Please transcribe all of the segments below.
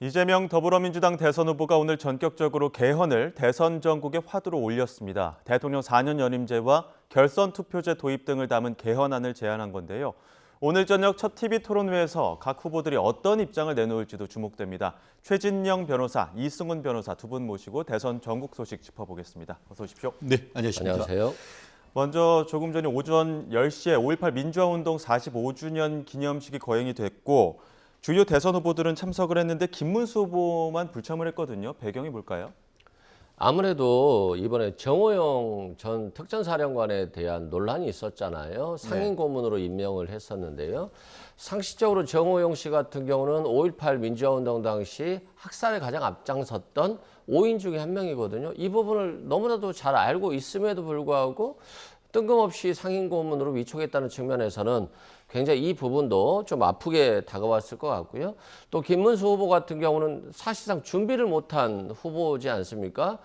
이재명 더불어민주당 대선 후보가 오늘 전격적으로 개헌을 대선 전국의 화두로 올렸습니다. 대통령 4년 연임제와 결선 투표제 도입 등을 담은 개헌안을 제안한 건데요. 오늘 저녁 첫 TV토론회에서 각 후보들이 어떤 입장을 내놓을지도 주목됩니다. 최진영 변호사, 이승훈 변호사 두 분 모시고 대선 전국 소식 짚어보겠습니다. 어서 오십시오. 네, 안녕하십니까. 안녕하세요. 먼저 조금 전에 오전 10시에 5.18 민주화운동 45주년 기념식이 거행이 됐고 주요 대선 후보들은 참석을 했는데 김문수 후보만 불참을 했거든요. 배경이 뭘까요? 아무래도 이번에 정호영 전 특전사령관에 대한 논란이 있었잖아요. 상임 고문으로 임명을 했었는데요. 상식적으로 정호영 씨 같은 경우는 5.18 민주화운동 당시 학살에 가장 앞장섰던 5인 중에 한 명이거든요. 이 부분을 너무나도 잘 알고 있음에도 불구하고 뜬금없이 상임 고문으로 위촉했다는 측면에서는 굉장히 이 부분도 좀 아프게 다가왔을 것 같고요. 또 김문수 후보 같은 경우는 사실상 준비를 못한 후보지 않습니까?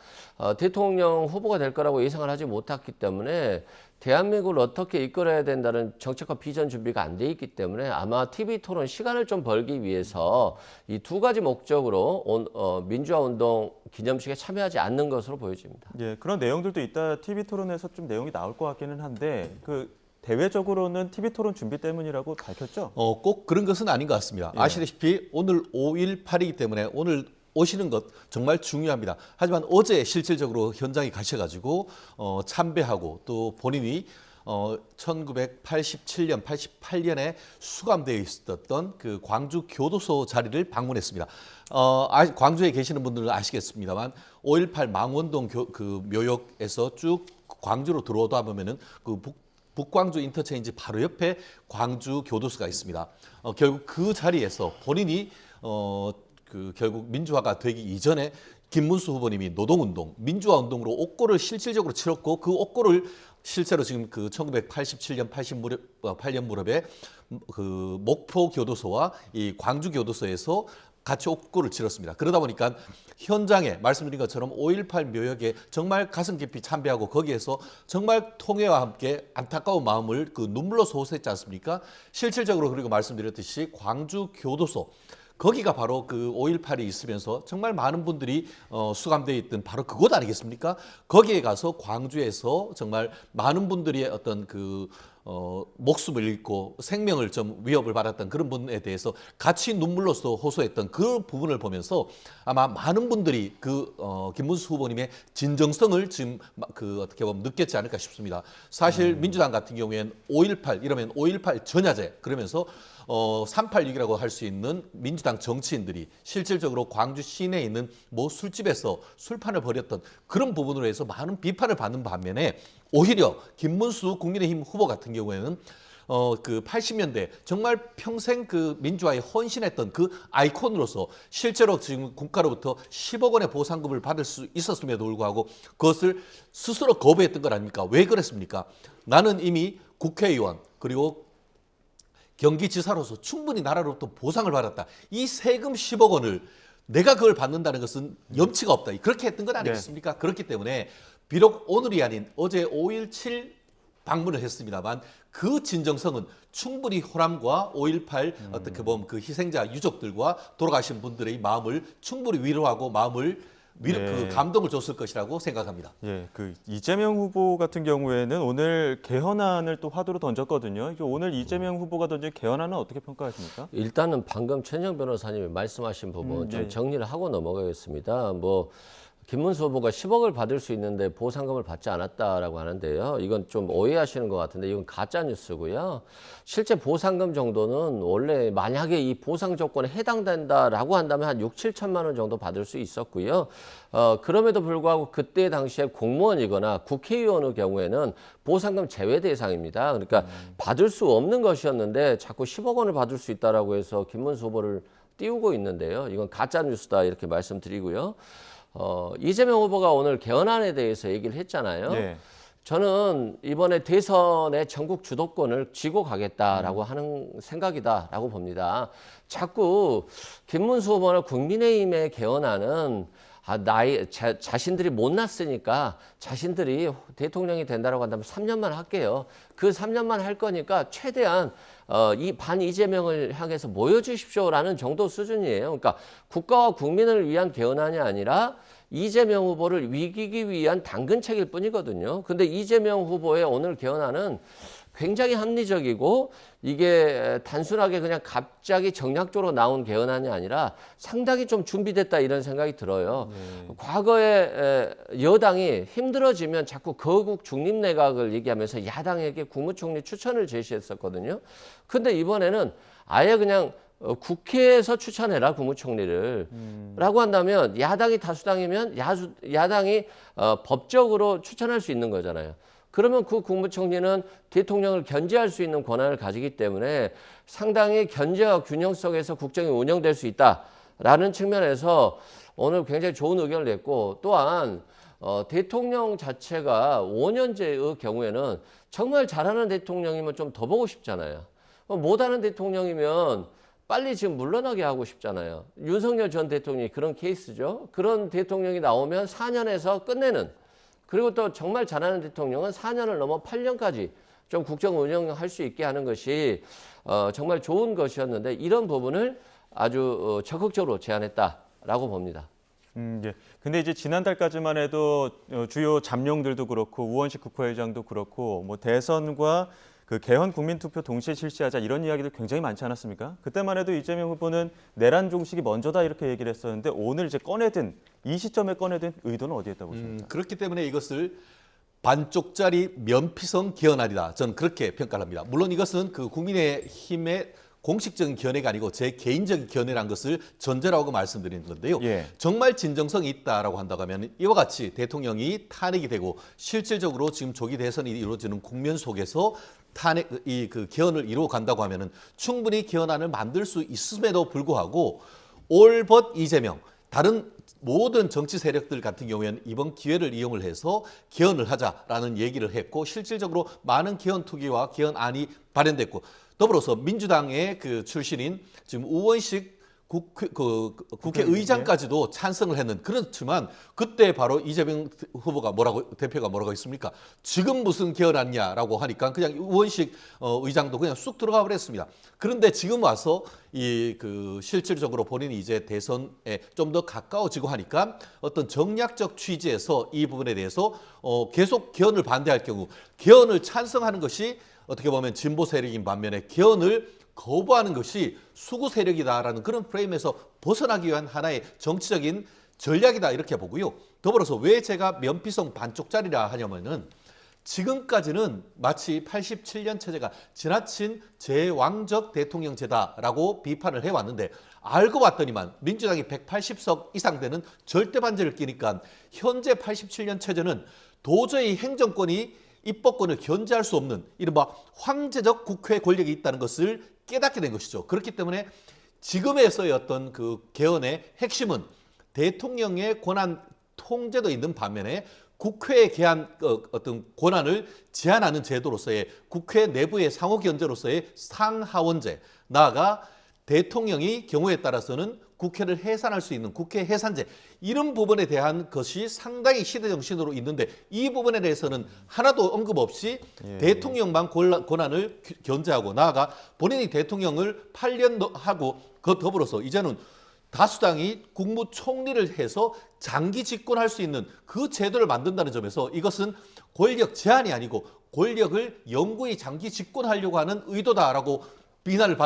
대통령 후보가 될 거라고 예상을 하지 못했기 때문에 대한민국을 어떻게 이끌어야 된다는 정책과 비전 준비가 안 돼 있기 때문에 아마 TV토론 시간을 좀 벌기 위해서 이 두 가지 목적으로 민주화운동 기념식에 참여하지 않는 것으로 보여집니다. 예, 그런 내용들도 이따 TV토론에서 좀 내용이 나올 것 같기는 한데 대외적으로는 TV토론 준비 때문이라고 밝혔죠? 꼭 그런 것은 아닌 것 같습니다. 예. 아시다시피 오늘 5.18이기 때문에 오늘 오시는 것 정말 중요합니다. 하지만 어제 실질적으로 현장에 가셔가지고 참배하고 또 본인이 1987년, 88년에 수감되어 있었던 그 광주 교도소 자리를 방문했습니다. 광주에 계시는 분들은 아시겠습니다만 5.18 망원동 그 묘역에서 쭉 광주로 들어오다 보면은 그 북광주 인터체인지 바로 옆에 광주 교도소가 있습니다. 결국 그 자리에서 본인이 결국 민주화가 되기 이전에 김문수 후보님이 노동운동, 민주화운동으로 옥고를 실질적으로 치렀고 그 옥고를 실제로 지금 그 1987년, 88년 무렵에 그 목포 교도소와 이 광주 교도소에서 같이 옥고를 치렀습니다. 그러다 보니까 현장에 말씀드린 것처럼 5.18 묘역에 정말 가슴 깊이 참배하고 거기에서 정말 통회와 함께 안타까운 마음을 그 눈물로 호소했지 않습니까? 실질적으로 그리고 말씀드렸듯이 광주 교도소 거기가 바로 그 5.18이 있으면서 정말 많은 분들이 수감되어 있던 바로 그곳 아니겠습니까? 거기에 가서 광주에서 정말 많은 분들이 어떤 목숨을 잃고 생명을 좀 위협을 받았던 그런 분에 대해서 같이 눈물로써 호소했던 그 부분을 보면서 아마 많은 분들이 김문수 후보님의 진정성을 지금 어떻게 보면 느꼈지 않을까 싶습니다. 사실 민주당 같은 경우에는 5.18 이러면 5.18 전야제 그러면서 386이라고 할 수 있는 민주당 정치인들이 실질적으로 광주 시내에 있는 모 술집에서 술판을 벌였던 그런 부분으로 해서 많은 비판을 받는 반면에 오히려 김문수 국민의힘 후보 같은 경우에는 80년대 정말 평생 그 민주화에 헌신했던 그 아이콘으로서 실제로 지금 국가로부터 10억 원의 보상금을 받을 수 있었음에도 불구하고 그것을 스스로 거부했던 것 아닙니까? 왜 그랬습니까? 나는 이미 국회의원 그리고 경기지사로서 충분히 나라로부터 보상을 받았다. 이 세금 10억 원을 내가 그걸 받는다는 것은 염치가 없다. 그렇게 했던 것 아니겠습니까? 그렇기 때문에 비록 오늘이 아닌 어제 5.17 방문을 했습니다만 그 진정성은 충분히 호남과 5.18 어떻게 보면 그 희생자 유족들과 돌아가신 분들의 마음을 충분히 위로하고 그 감동을 줬을 것이라고 생각합니다. 예, 이재명 후보 같은 경우에는 오늘 개헌안을 또 화두로 던졌거든요. 오늘 이재명 후보가 던진 개헌안은 어떻게 평가하십니까? 일단은 방금 최진영 변호사님이 말씀하신 부분 좀 정리를 하고 넘어가겠습니다. 김문수 후보가 10억을 받을 수 있는데 보상금을 받지 않았다라고 하는데요. 이건 좀 오해하시는 것 같은데 이건 가짜 뉴스고요. 실제 보상금 정도는 원래 만약에 이 보상 조건에 해당된다라고 한다면 한 6, 7천만 원 정도 받을 수 있었고요. 그럼에도 불구하고 그때 당시에 공무원이거나 국회의원의 경우에는 보상금 제외 대상입니다. 그러니까 받을 수 없는 것이었는데 자꾸 10억 원을 받을 수 있다라고 해서 김문수 후보를 띄우고 있는데요. 이건 가짜 뉴스다 이렇게 말씀드리고요. 이재명 후보가 오늘 개헌안에 대해서 얘기를 했잖아요. 네. 저는 이번에 대선의 전국 주도권을 쥐고 가겠다라고 하는 생각이다라고 봅니다. 자꾸 김문수 후보나 국민의힘의 개헌안은 자신들이 못났으니까 자신들이 대통령이 된다고 한다면 3년만 할게요. 그 3년만 할 거니까 최대한 이 반 이재명을 향해서 모여주십시오라는 정도 수준이에요. 그러니까 국가와 국민을 위한 개헌안이 아니라 이재명 후보를 이기기 위한 당근책일 뿐이거든요. 근데 이재명 후보의 오늘 개헌안은 굉장히 합리적이고 이게 단순하게 그냥 갑자기 정략적으로 나온 개헌안이 아니라 상당히 좀 준비됐다 이런 생각이 들어요. 과거에 여당이 힘들어지면 자꾸 거국 중립내각을 얘기하면서 야당에게 국무총리 추천을 제시했었거든요. 근데 이번에는 아예 그냥 국회에서 추천해라 국무총리를 라고 한다면 야당이 다수당이면 야당이 법적으로 추천할 수 있는 거잖아요. 그러면 그 국무총리는 대통령을 견제할 수 있는 권한을 가지기 때문에 상당히 견제와 균형 속에서 국정이 운영될 수 있다라는 측면에서 오늘 굉장히 좋은 의견을 냈고, 또한 대통령 자체가 5년제의 경우에는 정말 잘하는 대통령이면 좀 더 보고 싶잖아요. 못하는 대통령이면 빨리 지금 물러나게 하고 싶잖아요. 윤석열 전 대통령이 그런 케이스죠. 그런 대통령이 나오면 4년에서 끝내는, 그리고 또 정말 잘하는 대통령은 4년을 넘어 8년까지 좀 국정 운영할 수 있게 하는 것이 정말 좋은 것이었는데, 이런 부분을 아주 적극적으로 제안했다라고 봅니다. 예. 근데 이제 지난달까지만 해도 주요 잠룡들도 그렇고 우원식 국회의장도 그렇고 뭐 대선과 그 개헌 국민투표 동시에 실시하자 이런 이야기들 굉장히 많지 않았습니까? 그때만 해도 이재명 후보는 내란 종식이 먼저다 이렇게 얘기를 했었는데 오늘 이제 이 시점에 꺼내든 의도는 어디에 있다고 보십니까? 그렇기 때문에 이것을 반쪽짜리 면피성 개헌안이다. 저는 그렇게 평가를 합니다. 물론 이것은 그 국민의힘의 공식적인 견해가 아니고 제 개인적인 견해란 것을 전제로 하고 말씀드리는 건데요. 예. 정말 진정성이 있다라고 한다고 하면 이와 같이 대통령이 탄핵이 되고 실질적으로 지금 조기 대선이 이루어지는 국면 속에서 그 개헌을 이루어 간다고 하면은 충분히 개헌안을 만들 수 있음에도 불구하고 올벗 이재명, 다른 모든 정치 세력들 같은 경우에는 이번 기회를 이용을 해서 개헌을 하자라는 얘기를 했고, 실질적으로 많은 개헌 투기와 개헌안이 발현됐고, 더불어서 민주당의 그 출신인 지금 우원식 국회의장까지도 찬성을 했는, 그렇지만 그때 바로 이재명 대표가 뭐라고 했습니까? 지금 무슨 개헌안이냐라고 하니까 그냥 우원식 의장도 그냥 쑥 들어가 버렸습니다. 그런데 지금 와서 실질적으로 본인이 이제 대선에 좀 더 가까워지고 하니까 어떤 정략적 취지에서 이 부분에 대해서 계속 개헌을 반대할 경우 개헌을 찬성하는 것이 어떻게 보면 진보 세력인 반면에 개헌을 거부하는 것이 수구 세력이다라는 그런 프레임에서 벗어나기 위한 하나의 정치적인 전략이다 이렇게 보고요. 더불어서 왜 제가 면피성 반쪽짜리라 하냐면은 지금까지는 마치 87년 체제가 지나친 제왕적 대통령제다라고 비판을 해왔는데, 알고 봤더니만 민주당이 180석 이상 되는 절대 반제를 끼니까 현재 87년 체제는 도저히 행정권이 입법권을 견제할 수 없는 이른바 황제적 국회 권력이 있다는 것을 깨닫게 된 것이죠. 그렇기 때문에 지금에서의 어떤 그 개헌의 핵심은 대통령의 권한 통제도 있는 반면에 국회에 대한 어떤 권한을 제한하는 제도로서의 국회 내부의 상호 견제로서의 상하원제, 나아가 대통령이 경우에 따라서는 국회를 해산할 수 있는 국회 해산제, 이런 부분에 대한 것이 상당히 시대 정신으로 있는데 이 부분에 대해서는 하나도 언급 없이 대통령만 권한을 견제하고, 나아가 본인이 대통령을 8년 하고 그 더불어서 이제는 다수당이 국무총리를 해서 장기 집권할 수 있는 그 제도를 만든다는 점에서 이것은 권력 제한이 아니고 권력을 영구히 장기 집권하려고 하는 의도다라고 비난을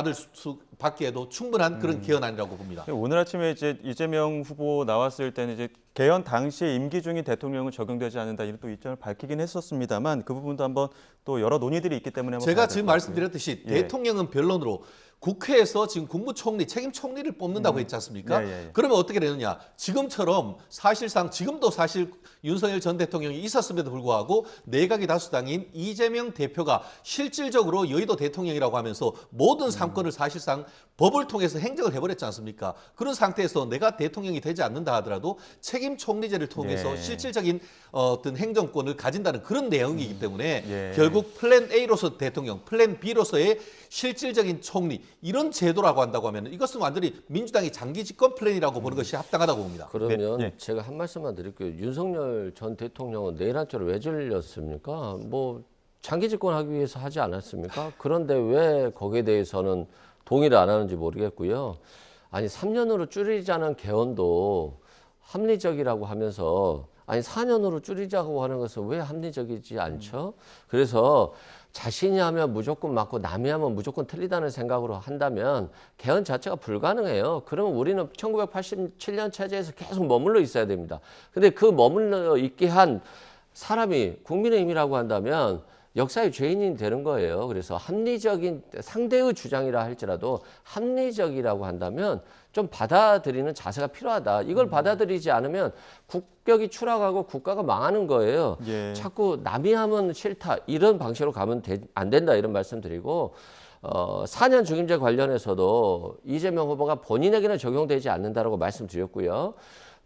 받기에도 충분한 그런 개헌안이라고 봅니다. 오늘 아침에 이제 이재명 후보 나왔을 때는 이제 개헌 당시에 임기 중인 대통령은 적용되지 않는다 이런 또 입장을 밝히긴 했었습니다만 그 부분도 한번 또 여러 논의들이 있기 때문에 한번 제가 지금 말씀드렸듯이 대통령은 변론으로 국회에서 지금 국무총리, 책임 총리를 뽑는다고 했지 않습니까? 그러면 어떻게 되느냐? 지금처럼 사실상 지금도 사실 윤석열 전 대통령이 있었음에도 불구하고 내각의 다수당인 이재명 대표가 실질적으로 여의도 대통령이라고 하면서 모든 상권을 사실상 법을 통해서 행정을 해버렸지 않습니까? 그런 상태에서 내가 대통령이 되지 않는다 하더라도 책임 총리제를 통해서 실질적인 어떤 행정권을 가진다는 그런 내용이기 때문에 결국 플랜 A로서 대통령, 플랜 B로서의 실질적인 총리, 이런 제도라고 한다고 하면 이것은 완전히 민주당이 장기 집권 플랜이라고 보는 것이 합당하다고 봅니다. 그러면 제가 한 말씀만 드릴게요. 윤석열 전 대통령은 내란죄를 왜 질렸습니까? 뭐 장기 집권하기 위해서 하지 않았습니까? 그런데 왜 거기에 대해서는 동의를 안 하는지 모르겠고요. 아니 3년으로 줄이자는 개헌도 합리적이라고 하면서 아니 4년으로 줄이자고 하는 것은 왜 합리적이지 않죠? 그래서 자신이 하면 무조건 맞고 남이 하면 무조건 틀리다는 생각으로 한다면 개헌 자체가 불가능해요. 그러면 우리는 1987년 체제에서 계속 머물러 있어야 됩니다. 근데 그 머물러 있게 한 사람이 국민의힘이라고 한다면 역사의 죄인이 되는 거예요. 그래서 합리적인 상대의 주장이라 할지라도 합리적이라고 한다면 좀 받아들이는 자세가 필요하다. 이걸 받아들이지 않으면 국격이 추락하고 국가가 망하는 거예요. 예. 자꾸 남이 하면 싫다 이런 방식으로 가면 안 된다 이런 말씀드리고 4년 중임제 관련해서도 이재명 후보가 본인에게는 적용되지 않는다라고 말씀드렸고요.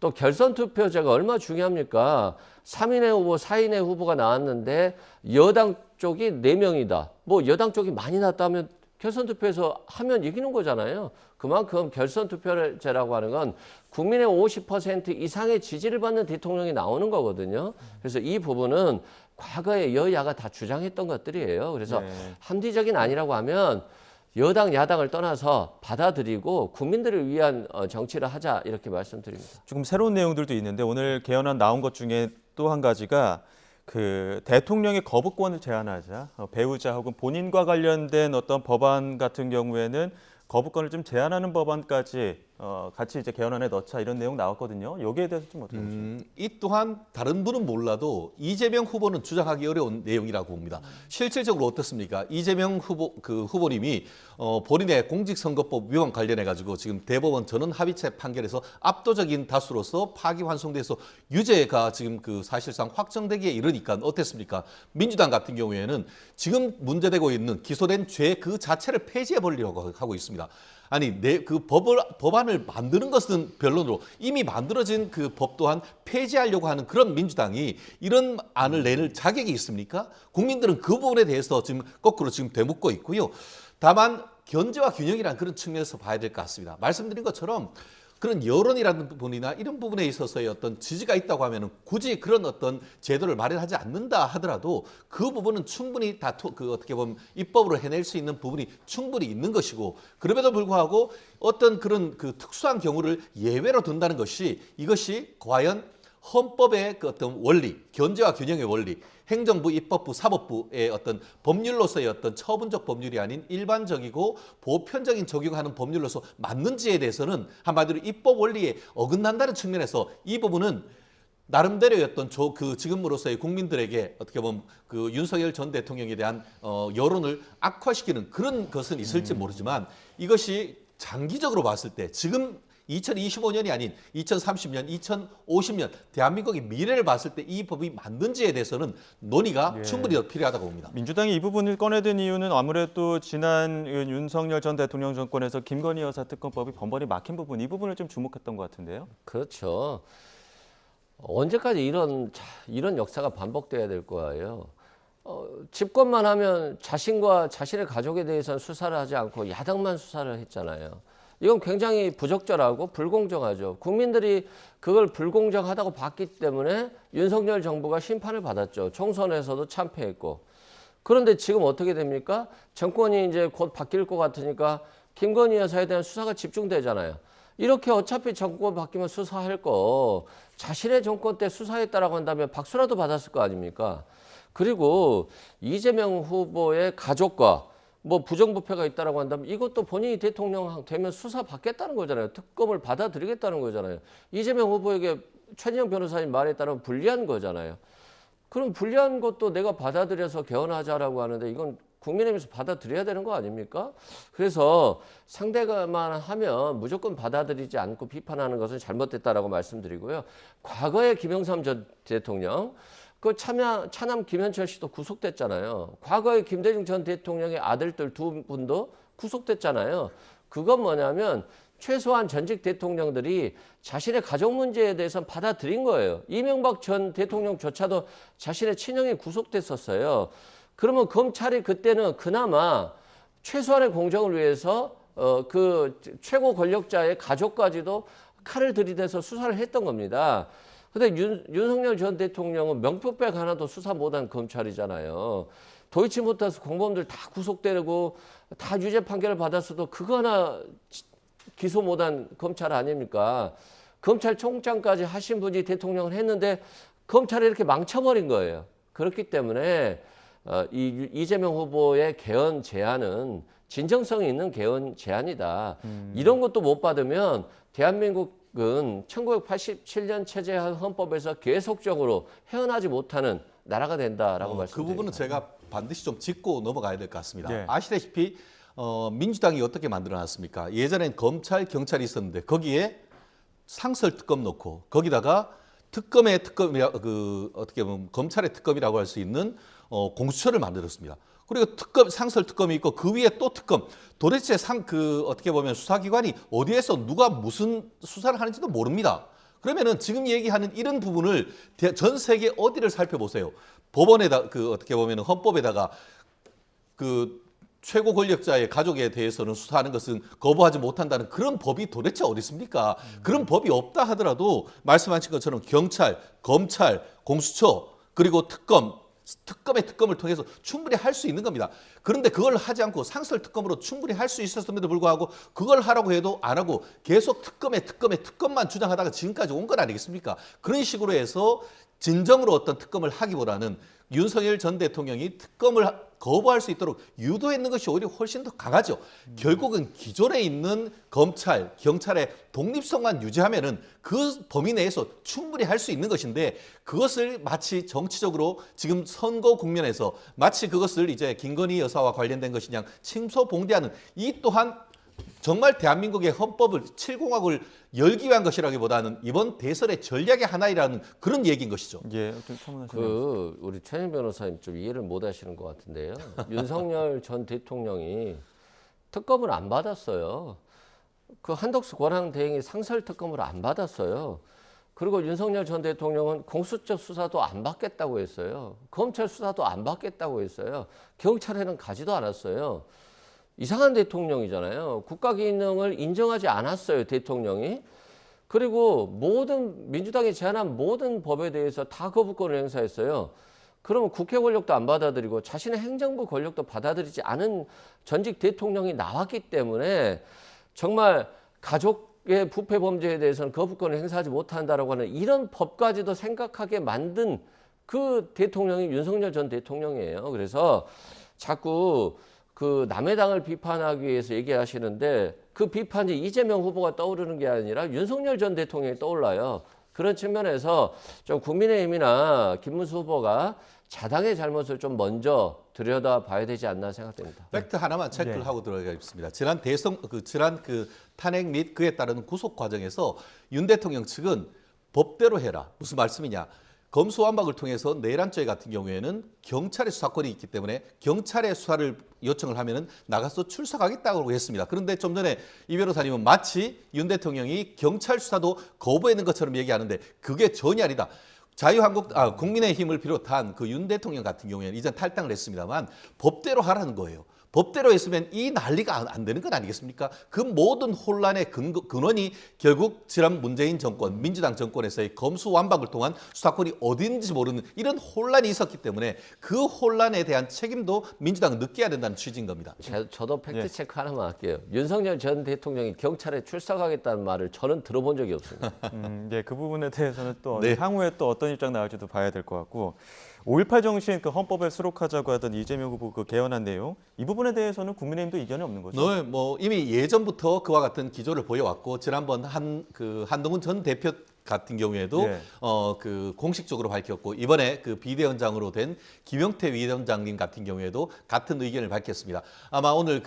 또 결선 투표제가 얼마나 중요합니까? 3인의 후보, 4인의 후보가 나왔는데 여당 쪽이 4명이다. 뭐 여당 쪽이 많이 났다면 결선 투표에서 하면 이기는 거잖아요. 그만큼 결선 투표제라고 하는 건 국민의 50% 이상의 지지를 받는 대통령이 나오는 거거든요. 그래서 이 부분은 과거에 여야가 다 주장했던 것들이에요. 그래서 네. 합리적인 아니라고 하면 여당, 야당을 떠나서 받아들이고 국민들을 위한 정치를 하자 이렇게 말씀드립니다. 조금 새로운 내용들도 있는데 오늘 개헌안 나온 것 중에 또 한 가지가 그 대통령의 거부권을 제한하자, 배우자 혹은 본인과 관련된 어떤 법안 같은 경우에는 거부권을 좀 제한하는 법안까지 같이 이제 개헌안에 넣자 이런 내용 나왔거든요. 여기에 대해서 좀 어떻게 보십니까? 이 또한 다른 분은 몰라도 이재명 후보는 주장하기 어려운 내용이라고 봅니다. 실질적으로 어떻습니까? 이재명 후보님이 본인의 공직선거법 위반 관련해 가지고 지금 대법원 전원 합의체 판결에서 압도적인 다수로서 파기환송돼서 유죄가 지금 사실상 확정되기에 이르니까 어땠습니까? 민주당 같은 경우에는 지금 문제되고 있는 기소된 죄 그 자체를 폐지해 버리려고 하고 있습니다. 아니 법안을 만드는 것은 변론으로 이미 만들어진 그 법 또한 폐지하려고 하는 그런 민주당이 이런 안을 내는 자격이 있습니까? 국민들은 그 부분에 대해서 지금 거꾸로 지금 되묻고 있고요. 다만 견제와 균형이라는 그런 측면에서 봐야 될 것 같습니다. 말씀드린 것처럼 그런 여론이라는 부분이나 이런 부분에 있어서의 어떤 지지가 있다고 하면은 굳이 그런 어떤 제도를 마련하지 않는다 하더라도 그 부분은 충분히 어떻게 보면 입법으로 해낼 수 있는 부분이 충분히 있는 것이고 그럼에도 불구하고 어떤 그런 특수한 경우를 예외로 둔다는 것이 이것이 과연 헌법의 그 어떤 원리, 견제와 균형의 원리, 행정부, 입법부, 사법부의 어떤 법률로서의 어떤 처분적 법률이 아닌 일반적이고 보편적인 적용하는 법률로서 맞는지에 대해서는 한마디로 입법 원리에 어긋난다는 측면에서 이 부분은 나름대로의 어떤 지금으로서의 국민들에게 어떻게 보면 윤석열 전 대통령에 대한 여론을 악화시키는 그런 것은 있을지 모르지만 이것이 장기적으로 봤을 때 지금 2025년이 아닌 2030년, 2050년 대한민국의 미래를 봤을 때 이 법이 맞는지에 대해서는 논의가 충분히 더 필요하다고 봅니다. 민주당이 이 부분을 꺼내든 이유는 아무래도 지난 윤석열 전 대통령 정권에서 김건희 여사 특검법이 번번이 막힌 부분, 이 부분을 좀 주목했던 것 같은데요. 그렇죠. 언제까지 이런 역사가 반복돼야 될 거예요. 집권만 하면 자신과 자신의 가족에 대해서는 수사를 하지 않고 야당만 수사를 했잖아요. 이건 굉장히 부적절하고 불공정하죠. 국민들이 그걸 불공정하다고 봤기 때문에 윤석열 정부가 심판을 받았죠. 총선에서도 참패했고. 그런데 지금 어떻게 됩니까? 정권이 이제 곧 바뀔 것 같으니까 김건희 여사에 대한 수사가 집중되잖아요. 이렇게 어차피 정권 바뀌면 수사할 거 자신의 정권 때 수사했다라고 한다면 박수라도 받았을 거 아닙니까? 그리고 이재명 후보의 가족과 뭐 부정부패가 있다라고 한다면 이것도 본인이 대통령 되면 수사 받겠다는 거잖아요. 특검을 받아들이겠다는 거잖아요. 이재명 후보에게 최진영 변호사님 말에 따르면 불리한 거잖아요. 그럼 불리한 것도 내가 받아들여서 개헌하자라고 하는데 이건 국민의힘에서 받아들여야 되는 거 아닙니까? 그래서 상대가만 하면 무조건 받아들이지 않고 비판하는 것은 잘못됐다라고 말씀드리고요. 과거에 김영삼 전 대통령 차남 김현철 씨도 구속됐잖아요. 과거에 김대중 전 대통령의 아들들 두 분도 구속됐잖아요. 그건 뭐냐면 최소한 전직 대통령들이 자신의 가족 문제에 대해서는 받아들인 거예요. 이명박 전 대통령조차도 자신의 친형이 구속됐었어요. 그러면 검찰이 그때는 그나마 최소한의 공정을 위해서 그 최고 권력자의 가족까지도 칼을 들이대서 수사를 했던 겁니다. 근데 윤석열 전 대통령은 명품백 하나도 수사 못한 검찰이잖아요. 도이치모터스 공범들 다 구속되고 다 유죄 판결을 받았어도 그거 하나 기소 못한 검찰 아닙니까? 검찰총장까지 하신 분이 대통령을 했는데 검찰이 이렇게 망쳐버린 거예요. 그렇기 때문에 이재명 후보의 개헌 제안은 진정성이 있는 개헌 제안이다. 이런 것도 못 받으면 대한민국은 1987년 체제 헌법에서 계속적으로 헤어나지 못하는 나라가 된다라고 말씀드립니다. 그 부분은 제가 반드시 좀 짚고 넘어가야 될 것 같습니다. 네. 아시다시피 민주당이 어떻게 만들어놨습니까? 예전엔 검찰, 경찰이 있었는데 거기에 상설특검 넣고 거기다가 특검의 특검이라 어떻게 보면 검찰의 특검이라고 할 수 있는 공수처를 만들었습니다. 그리고 특검 상설 특검이 있고 그 위에 또 특검. 도대체 어떻게 보면 수사기관이 어디에서 누가 무슨 수사를 하는지도 모릅니다. 그러면은 지금 얘기하는 이런 부분을 전 세계 어디를 살펴보세요. 법원에다 어떻게 보면 헌법에다가 최고 권력자의 가족에 대해서는 수사하는 것은 거부하지 못한다는 그런 법이 도대체 어디 있습니까? 그런 법이 없다 하더라도 말씀하신 것처럼 경찰, 검찰, 공수처 그리고 특검의 특검을 통해서 충분히 할 수 있는 겁니다. 그런데 그걸 하지 않고 상설 특검으로 충분히 할 수 있었음에도 불구하고 그걸 하라고 해도 안 하고 계속 특검만 주장하다가 지금까지 온 건 아니겠습니까? 그런 식으로 해서 진정으로 어떤 특검을 하기보다는 윤석열 전 대통령이 특검을 거부할 수 있도록 유도했는 것이 오히려 훨씬 더 강하죠. 결국은 기존에 있는 검찰, 경찰의 독립성만 유지하면은 그 범위 내에서 충분히 할 수 있는 것인데 그것을 마치 정치적으로 지금 선거 국면에서 마치 그것을 이제 김건희 여사와 관련된 것이냐 침소봉대하는 이 또한 정말 대한민국의 헌법을 7공학을 열기 위한 것이라기보다는 이번 대선의 전략의 하나이라는 그런 얘기인 것이죠. 예, 좀 첨언하시네요. 우리 최현 변호사님 좀 이해를 못 하시는 것 같은데요. 윤석열 전 대통령이 특검을 안 받았어요. 그 한덕수 권한대행이 상설 특검을 안 받았어요. 그리고 윤석열 전 대통령은 공수처 수사도 안 받겠다고 했어요. 검찰 수사도 안 받겠다고 했어요. 경찰에는 가지도 않았어요. 이상한 대통령이잖아요. 국가기능을 인정하지 않았어요, 대통령이. 그리고 민주당이 제안한 모든 법에 대해서 다 거부권을 행사했어요. 그러면 국회 권력도 안 받아들이고 자신의 행정부 권력도 받아들이지 않은 전직 대통령이 나왔기 때문에 정말 가족의 부패 범죄에 대해서는 거부권을 행사하지 못한다라고 하는 이런 법까지도 생각하게 만든 그 대통령이 윤석열 전 대통령이에요. 그래서 자꾸 남의 당을 비판하기 위해서 얘기하시는데 그 비판이 이재명 후보가 떠오르는 게 아니라 윤석열 전 대통령이 떠올라요. 그런 측면에서 좀 국민의힘이나 김문수 후보가 자당의 잘못을 좀 먼저 들여다봐야 되지 않나 생각됩니다. 팩트 하나만 체크를 하고 들어가겠습니다. 지난 탄핵 및 그에 따른 구속 과정에서 윤 대통령 측은 법대로 해라. 무슨 말씀이냐? 검수완박을 통해서 내란죄 같은 경우에는 경찰의 수사권이 있기 때문에 경찰의 수사를 요청을 하면은 나가서 출석하겠다고 했습니다. 그런데 좀 전에 이 변호사님은 마치 윤 대통령이 경찰 수사도 거부했는 것처럼 얘기하는데 그게 전혀 아니다. 국민의힘을 비롯한 그 윤 대통령 같은 경우에는 이전 탈당을 했습니다만 법대로 하라는 거예요. 법대로 했으면 이 난리가 안 되는 건 아니겠습니까? 그 모든 혼란의 근원이 결국 지난 문재인 정권, 민주당 정권에서의 검수완박을 통한 수사권이 어딘지 모르는 이런 혼란이 있었기 때문에 그 혼란에 대한 책임도 민주당은 느껴야 된다는 취지인 겁니다. 저도 팩트체크 하나만 할게요. 윤석열 전 대통령이 경찰에 출석하겠다는 말을 저는 들어본 적이 없습니다. 네, 그 부분에 대해서는 또 네. 향후에 또 어떤 입장 나올지도 봐야 될 것 같고 5.18 정신 헌법에 수록하자고 하던 이재명 후보 개헌안 내용 이 부분에 대해서는 국민의힘도 이견이 없는 거죠? 네, 이미 예전부터 그와 같은 기조를 보여왔고 지난번 한동훈 전 대표 같은 경우에도 예. 공식적으로 밝혔고 이번에 비대위원장으로 된 김용태 위원장님 같은 경우에도 같은 의견을 밝혔습니다. 아마 오늘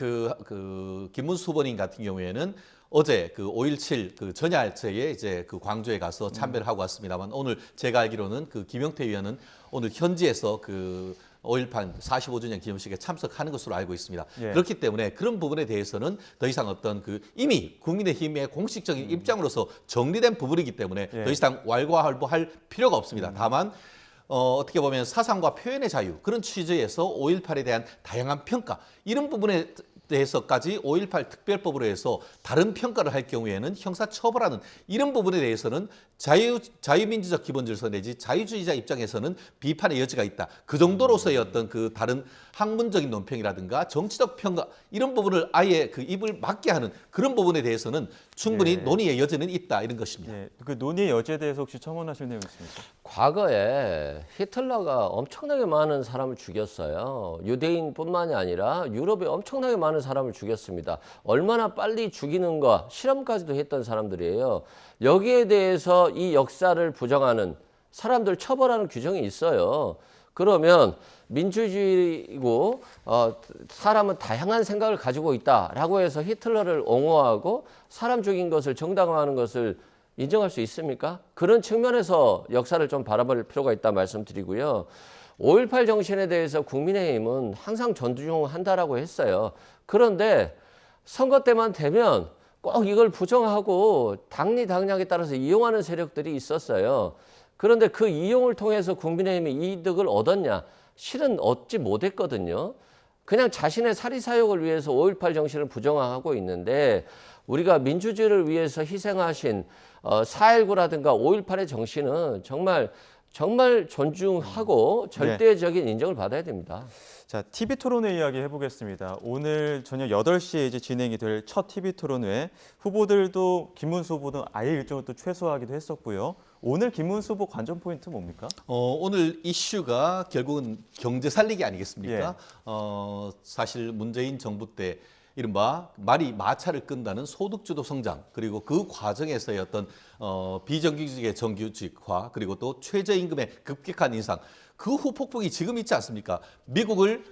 김문수 후보님 같은 경우에는 어제 5.17 전야제에 이제 광주에 가서 참배를 하고 왔습니다만 오늘 제가 알기로는 김용태 위원은 오늘 현지에서 5.18 45주년 기념식에 참석하는 것으로 알고 있습니다. 예. 그렇기 때문에 그런 부분에 대해서는 더 이상 어떤 이미 국민의힘의 공식적인 입장으로서 정리된 부분이기 때문에 예. 더 이상 왈가왈부할 필요가 없습니다. 다만 어떻게 보면 사상과 표현의 자유 그런 취지에서 5.18에 대한 다양한 평가 이런 부분에 대해서까지 5.18 특별법으로 해서 다른 평가를 할 경우에는 형사처벌하는 이런 부분에 대해서는 자유민주적 기본질서 내지 자유주의자 입장에서는 비판의 여지가 있다. 그 정도로서의 어떤 그 다른 학문적인 논평이라든가 정치적 평가 이런 부분을 아예 그 입을 막게 하는 그런 부분에 대해서는 충분히 네. 논의의 여지는 있다 이런 것입니다. 예, 그 논의의 여지에 대해서 혹시 첨언하실 내용 있습니까? 과거에 히틀러가 엄청나게 많은 사람을 죽였어요. 유대인뿐만이 아니라 유럽에 엄청나게 많은 사람을 죽였습니다. 얼마나 빨리 죽이는가 실험까지도 했던 사람들이에요. 여기에 대해서 이 역사를 부정하는 사람들 처벌하는 규정이 있어요. 그러면 민주주의고 사람은 다양한 생각을 가지고 있다라고 해서 히틀러를 옹호하고 사람 죽인 것을 정당화하는 것을 인정할 수 있습니까? 그런 측면에서 역사를 좀 바라볼 필요가 있다 말씀드리고요. 5.18 정신에 대해서 국민의힘은 항상 존중한다라고 했어요. 그런데 선거 때만 되면 꼭 이걸 부정하고 당리당략에 따라서 이용하는 세력들이 있었어요. 그런데 그 이용을 통해서 국민의힘이 이득을 얻었냐? 실은 얻지 못했거든요. 그냥 자신의 사리사욕을 위해서 5.18 정신을 부정하고 있는데 우리가 민주주의를 위해서 희생하신 4.19라든가 5.18의 정신은 정말 존중하고 절대적인 인정을 받아야 됩니다. 자, TV 토론회 이야기 해보겠습니다. 오늘 저녁 8시에 이제 진행이 될 첫 TV 토론회 후보들도 김문수 후보는 아예 일정을 또 최소화하기도 했었고요. 오늘 김문수 후보 관전 포인트 뭡니까? 오늘 이슈가 결국은 경제 살리기 아니겠습니까? 예. 사실 문재인 정부 때 이른바 말이 마찰을 끈다는 소득주도 성장 그리고 그 과정에서의 어떤 비정규직의 정규직화 그리고 또 최저임금의 급격한 인상 그 후폭풍이 지금 있지 않습니까? 미국을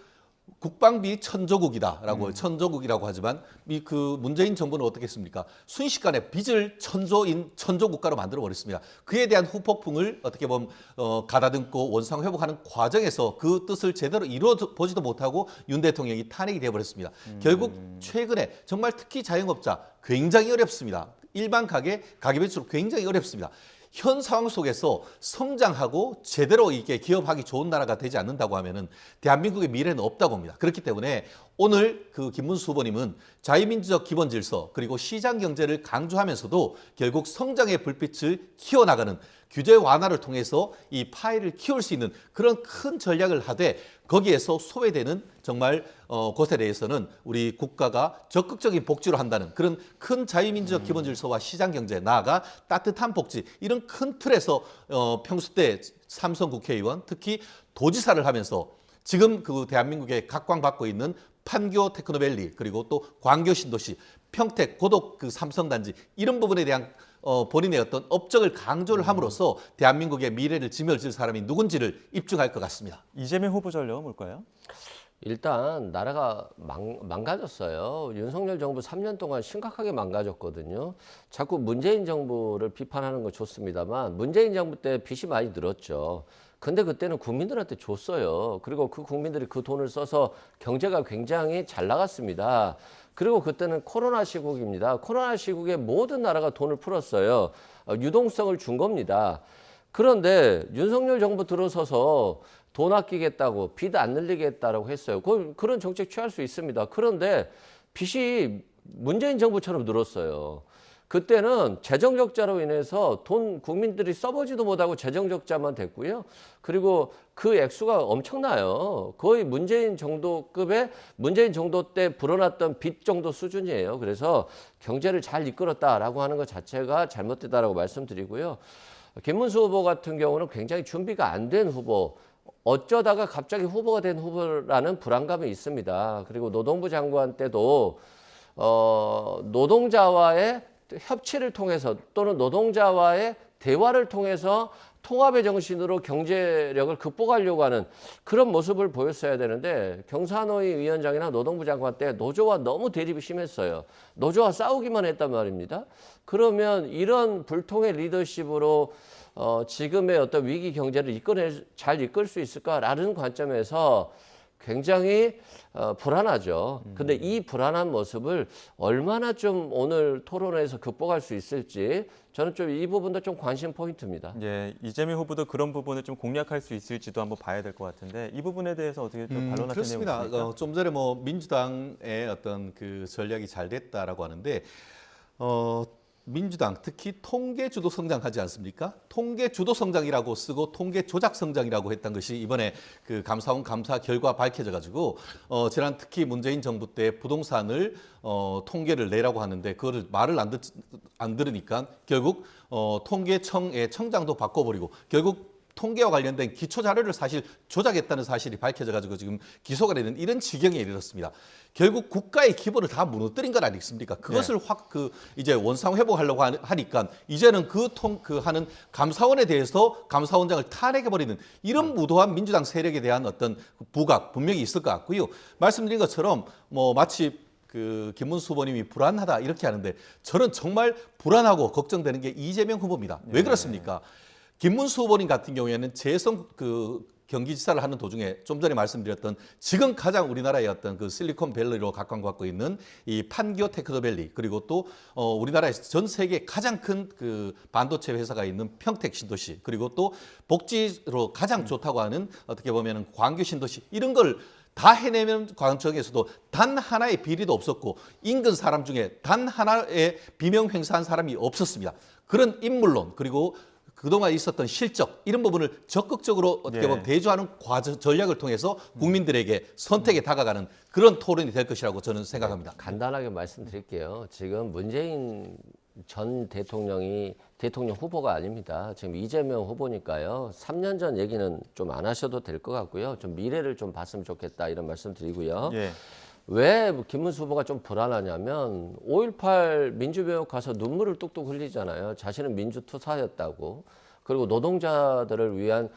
국방비 천조국이다라고 천조국이라고 하지만 그 문재인 정부는 어떻게 했습니까? 순식간에 빚을 천조 국가로 만들어 버렸습니다. 그에 대한 후폭풍을 어떻게 보면 가다듬고 원상 회복하는 과정에서 그 뜻을 제대로 이루어 보지도 못하고 윤 대통령이 탄핵이 되어 버렸습니다. 결국 최근에 정말 특히 자영업자 굉장히 어렵습니다. 일반 가계 배출 굉장히 어렵습니다. 현 상황 속에서 성장하고 제대로 이게 기업하기 좋은 나라가 되지 않는다고 하면은 대한민국의 미래는 없다고 봅니다. 그렇기 때문에 오늘 그 김문수 후보님은 자유민주적 기본 질서 그리고 시장 경제를 강조하면서도 결국 성장의 불빛을 키워나가는 규제 완화를 통해서 이 파이를 키울 수 있는 그런 큰 전략을 하되 거기에서 소외되는 정말 것에 대해서는 우리 국가가 적극적인 복지로 한다는 그런 큰 자유민주적 기본 질서와 시장 경제 나아가 따뜻한 복지 이런 큰 틀에서 평소 때 삼선 국회의원 특히 도지사를 하면서 지금 그 대한민국에 각광받고 있는 판교 테크노밸리 그리고 또 광교 신도시 평택 고덕 그 삼성단지 이런 부분에 대한 본인의 어떤 업적을 강조를 함으로써 대한민국의 미래를 지멸질 사람이 누군지를 입증할 것 같습니다. 이재명 후보 전략은 뭘까요? 일단 나라가 망가졌어요. 윤석열 정부 3년 동안 심각하게 망가졌거든요. 자꾸 문재인 정부를 비판하는 거 좋습니다만 문재인 정부 때 빚이 많이 늘었죠. 근데 그때는 국민들한테 줬어요. 그리고 그 국민들이 그 돈을 써서 경제가 굉장히 잘 나갔습니다. 그리고 그때는 코로나 시국입니다. 코로나 시국에 모든 나라가 돈을 풀었어요. 유동성을 준 겁니다. 그런데 윤석열 정부 들어서서 돈 아끼겠다고 빚 안 늘리겠다라고 했어요. 그런 정책 취할 수 있습니다. 그런데 빚이 문재인 정부처럼 늘었어요. 그때는 재정적자로 인해서 돈 국민들이 써보지도 못하고 재정적자만 됐고요. 그리고 그 액수가 엄청나요. 거의 문재인 정도급의 문재인 정도 때 불어났던 빚 정도 수준이에요. 그래서 경제를 잘 이끌었다라고 하는 것 자체가 잘못됐다라고 말씀드리고요. 김문수 후보 같은 경우는 굉장히 준비가 안 된 후보. 어쩌다가 갑자기 후보가 된 후보라는 불안감이 있습니다. 그리고 노동부 장관 때도 노동자와의 협치를 통해서 또는 노동자와의 대화를 통해서 통합의 정신으로 경제력을 극복하려고 하는 그런 모습을 보였어야 되는데 경사노위 위원장이나 노동부 장관 때 노조와 너무 대립이 심했어요. 노조와 싸우기만 했단 말입니다. 그러면 이런 불통의 리더십으로 지금의 어떤 위기 경제를 잘 이끌 수 있을까라는 관점에서 굉장히 불안하죠. 근데 이 불안한 모습을 얼마나 좀 오늘 토론회에서 극복할 수 있을지 저는 좀 이 부분도 좀 관심 포인트입니다. 예, 이재명 후보도 그런 부분을 좀 공략할 수 있을지도 한번 봐야 될 것 같은데 이 부분에 대해서 어떻게 좀 반론하신 내용이 그렇습니다. 있습니까? 좀 전에 뭐 민주당의 어떤 그 전략이 잘 됐다라고 하는데 민주당 특히 통계 주도 성장하지 않습니까? 통계 주도 성장이라고 쓰고 통계 조작 성장이라고 했던 것이 이번에 그 감사원 감사 결과 밝혀져 가지고 지난 특히 문재인 정부 때 부동산을 통계를 내라고 하는데 그거를 말을 안 들으니까 결국 통계청의 청장도 바꿔버리고 결국 통계와 관련된 기초 자료를 사실 조작했다는 사실이 밝혀져 가지고 지금 기소가 되는 이런 지경에 이르렀습니다. 결국 국가의 기본을 다 무너뜨린 것 아니겠습니까? 그것을 확 이제 원상 회복하려고 하니까 이제는 하는 감사원에 대해서 감사원장을 탄핵해 버리는 이런 무도한 민주당 세력에 대한 어떤 부각 분명히 있을 것 같고요. 말씀드린 것처럼 뭐 마치 김문수 후보님이 불안하다 이렇게 하는데 저는 정말 불안하고 걱정되는 게 이재명 후보입니다. 왜 그렇습니까? 김문수 후보님 같은 경우에는 재선 경기지사를 하는 도중에 좀 전에 말씀드렸던 지금 가장 우리나라의 어떤 그 실리콘밸리로 각광받고 있는 이 판기오 테크노밸리 그리고 또 우리나라에서 전 세계 가장 큰 그 반도체 회사가 있는 평택 신도시 그리고 또 복지로 가장 좋다고 하는 어떻게 보면 광교 신도시 이런 걸 다 해내면 과정에서도 단 하나의 비리도 없었고 인근 사람 중에 단 하나의 비명 행사한 사람이 없었습니다. 그런 인물론 그리고 그동안 있었던 실적 이런 부분을 적극적으로 어떻게 보면 대조하는 전략을 통해서 국민들에게 선택에 다가가는 그런 토론이 될 것이라고 저는 생각합니다. 간단하게 말씀드릴게요. 지금 문재인 전 대통령이 대통령 후보가 아닙니다. 지금 이재명 후보니까요. 3년 전 얘기는 좀 안 하셔도 될 것 같고요. 좀 미래를 좀 봤으면 좋겠다 이런 말씀 드리고요. 예. 왜 김문수 후보가 좀 불안하냐면 5.18 민주묘역 가서 눈물을 뚝뚝 흘리잖아요. 자신은 민주투사였다고. 그리고 노동자들을 위한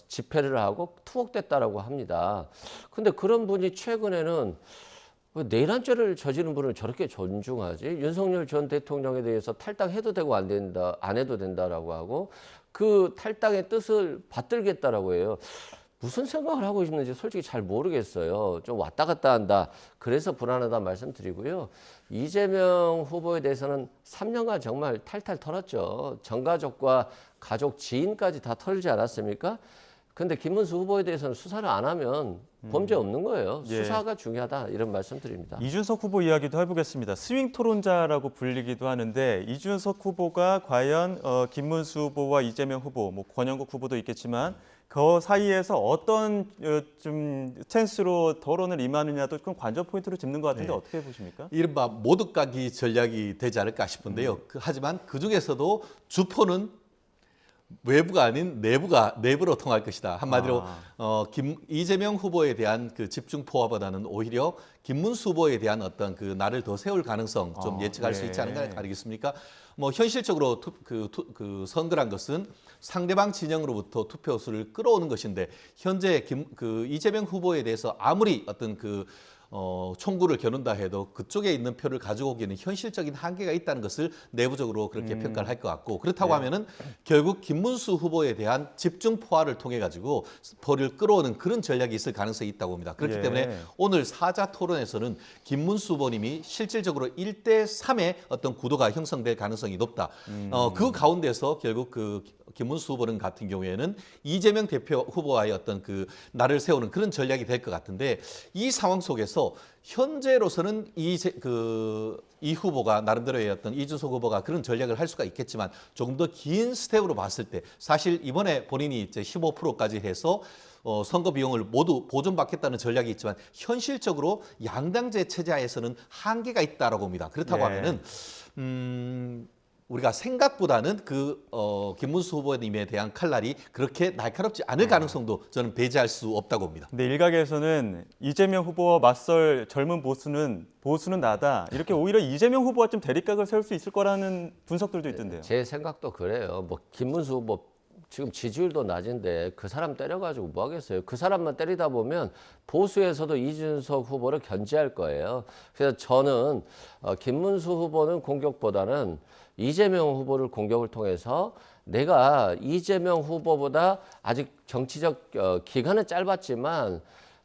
집회를 하고 투옥됐다라고 합니다. 근데 그런 분이 최근에는 왜 내란죄를 저지른 분을 저렇게 존중하지? 윤석열 전 대통령에 대해서 탈당해도 되고 안 해도 된다라고 하고 그 탈당의 뜻을 받들겠다라고 해요. 무슨 생각을 하고 있는지 솔직히 잘 모르겠어요. 좀 왔다 갔다 한다. 그래서 불안하다 말씀드리고요. 이재명 후보에 대해서는 3년간 정말 탈탈 털었죠. 전가족과 가족 지인까지 다 털지 않았습니까? 근데 김문수 후보에 대해서는 수사를 안 하면 범죄 없는 거예요. 예. 수사가 중요하다 이런 말씀드립니다. 이준석 후보 이야기도 해보겠습니다. 스윙 토론자라고 불리기도 하는데 이준석 후보가 과연 김문수 후보와 이재명 후보, 뭐 권영국 후보도 있겠지만 그 사이에서 어떤 좀 스탠스로 토론을 임하느냐도 좀 관전 포인트로 짚는 것 같은데 어떻게 보십니까? 이른바 모두 까기 전략이 되지 않을까 싶은데요. 하지만 그 중에서도 주포는 외부가 아닌 내부로 통할 것이다. 한마디로 이재명 후보에 대한 그 집중 포화보다는 오히려 김문수 후보에 대한 어떤 그 날을 더 세울 가능성 좀 예측할 수 있지 않은가 아니겠습니까? 뭐 현실적으로 선거란 것은 상대방 진영으로부터 투표수를 끌어오는 것인데 현재 이재명 후보에 대해서 아무리 어떤 총구를 겨눈다 해도 그쪽에 있는 표를 가지고 오기에는 현실적인 한계가 있다는 것을 내부적으로 그렇게 평가를 할 것 같고 그렇다고 하면은 결국 김문수 후보에 대한 집중 포화를 통해 가지고 표를 끌어오는 그런 전략이 있을 가능성이 있다고 봅니다. 그렇기 때문에 오늘 사자 토론에서는 김문수 후보님이 실질적으로 1대3의 어떤 구도가 형성될 가능성이 높다. 그 가운데서 결국 김문수 후보는 같은 경우에는 이재명 대표 후보와의 어떤 날을 세우는 그런 전략이 될 것 같은데 이 상황 속에서 현재로서는 이 후보가 나름대로의 어떤 이준석 후보가 그런 전략을 할 수가 있겠지만 조금 더 긴 스텝으로 봤을 때 사실 이번에 본인이 이제 15%까지 해서 선거 비용을 모두 보존받겠다는 전략이 있지만 현실적으로 양당제 체제하에서는 한계가 있다라고 봅니다. 그렇다고 하면은 우리가 생각보다는 김문수 후보님에 대한 칼날이 그렇게 날카롭지 않을 가능성도 저는 배제할 수 없다고 봅니다. 근데 일각에서는 이재명 후보와 맞설 젊은 보수는 나다. 이렇게 오히려 이재명 후보와 좀 대립각을 세울 수 있을 거라는 분석들도 있던데요. 제 생각도 그래요. 뭐 김문수 후보 지금 지지율도 낮은데 그 사람 때려가지고 뭐 하겠어요. 그 사람만 때리다 보면 보수에서도 이준석 후보를 견제할 거예요. 그래서 저는 김문수 후보는 공격보다는 이재명 후보를 공격을 통해서 내가 이재명 후보보다 아직 정치적 기간은 짧았지만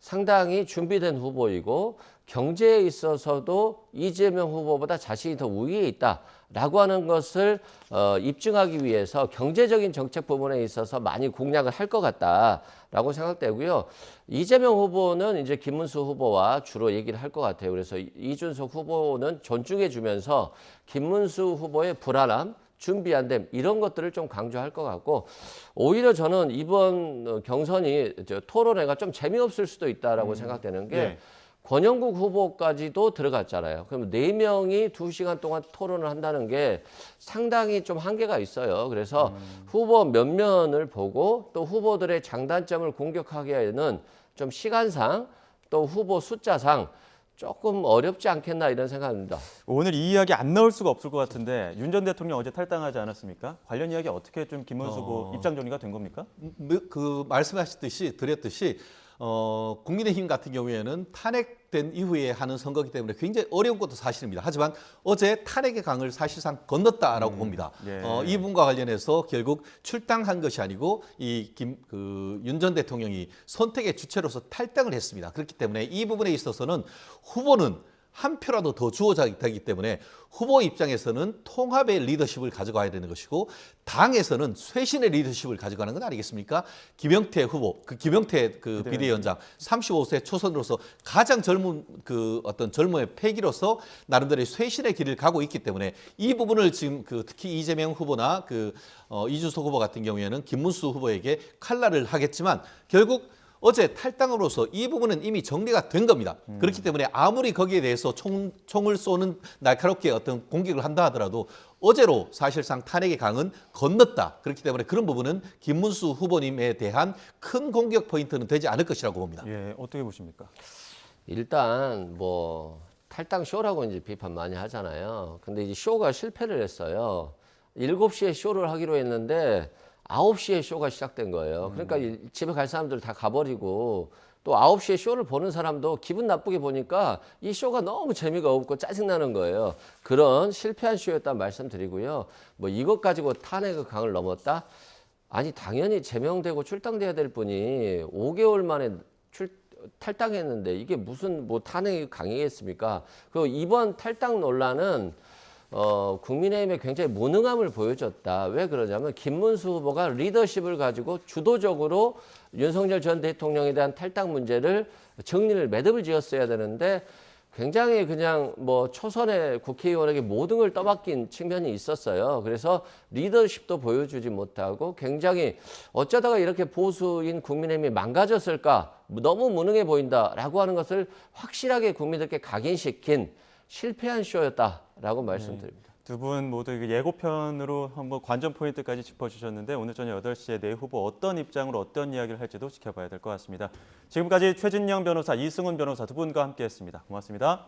상당히 준비된 후보이고 경제에 있어서도 이재명 후보보다 자신이 더 우위에 있다라고 하는 것을 입증하기 위해서 경제적인 정책 부분에 있어서 많이 공략을 할 것 같다라고 생각되고요. 이재명 후보는 이제 김문수 후보와 주로 얘기를 할 것 같아요. 그래서 이준석 후보는 존중해 주면서 김문수 후보의 불안함, 준비 안 됨 이런 것들을 좀 강조할 것 같고 오히려 저는 이번 경선이 토론회가 좀 재미없을 수도 있다라고 생각되는 게 네. 권영국 후보까지도 들어갔잖아요. 그럼 4명이 2시간 동안 토론을 한다는 게 상당히 좀 한계가 있어요. 그래서 후보 면면을 보고 또 후보들의 장단점을 공격하기에는 좀 시간상 또 후보 숫자상 조금 어렵지 않겠나 이런 생각입니다. 오늘 이 이야기 안 나올 수가 없을 것 같은데 윤 전 대통령 어제 탈당하지 않았습니까? 관련 이야기 어떻게 좀 김문수 후보 입장 정리가 된 겁니까? 그 말씀하셨듯이 드렸듯이 국민의힘 같은 경우에는 탄핵된 이후에 하는 선거이기 때문에 굉장히 어려운 것도 사실입니다. 하지만 어제 탄핵의 강을 사실상 건넜다라고 봅니다. 예. 이 부분과 관련해서 결국 출당한 것이 아니고 윤 전 대통령이 선택의 주체로서 탈당을 했습니다. 그렇기 때문에 이 부분에 있어서는 후보는 한 표라도 더 주어져야 되기 때문에 후보 입장에서는 통합의 리더십을 가져가야 되는 것이고 당에서는 쇄신의 리더십을 가져가는 건 아니겠습니까? 김영태 후보, 김영태 비대위원장 35세 초선으로서 가장 젊은 어떤 젊음의 패기로서 나름대로의 쇄신의 길을 가고 있기 때문에 이 부분을 지금 특히 이재명 후보나 이준석 후보 같은 경우에는 김문수 후보에게 칼날을 하겠지만 결국 어제 탈당으로서 이 부분은 이미 정리가 된 겁니다. 그렇기 때문에 아무리 거기에 대해서 총을 쏘는 날카롭게 어떤 공격을 한다 하더라도 어제로 사실상 탄핵의 강은 건넜다. 그렇기 때문에 그런 부분은 김문수 후보님에 대한 큰 공격 포인트는 되지 않을 것이라고 봅니다. 예, 어떻게 보십니까? 일단 뭐 탈당 쇼라고 이제 비판 많이 하잖아요. 근데 이제 쇼가 실패를 했어요. 7시에 쇼를 하기로 했는데 9시에 쇼가 시작된 거예요. 그러니까 집에 갈 사람들 다 가버리고 또 9시에 쇼를 보는 사람도 기분 나쁘게 보니까 이 쇼가 너무 재미가 없고 짜증나는 거예요. 그런 실패한 쇼였다는 말씀드리고요. 뭐 이것 가지고 탄핵의 강을 넘었다? 아니 당연히 제명되고 출당돼야 될 분이 5개월 만에 탈당했는데 이게 무슨 뭐 탄핵의 강이겠습니까? 그리고 이번 탈당 논란은 국민의힘에 굉장히 무능함을 보여줬다. 왜 그러냐면 김문수 후보가 리더십을 가지고 주도적으로 윤석열 전 대통령에 대한 탈당 문제를 정리를 매듭을 지었어야 되는데 굉장히 그냥 뭐 초선의 국회의원에게 모든 걸 떠맡긴 측면이 있었어요. 그래서 리더십도 보여주지 못하고 굉장히 어쩌다가 이렇게 보수인 국민의힘이 망가졌을까? 너무 무능해 보인다라고 하는 것을 확실하게 국민들께 각인시킨 실패한 쇼였다라고 말씀드립니다. 두 분 모두 예고편으로 한번 관전 포인트까지 짚어주셨는데 오늘 저녁 8시에 네 후보 어떤 입장으로 어떤 이야기를 할지도 지켜봐야 될 것 같습니다. 지금까지 최진영 변호사, 이승훈 변호사 두 분과 함께했습니다. 고맙습니다.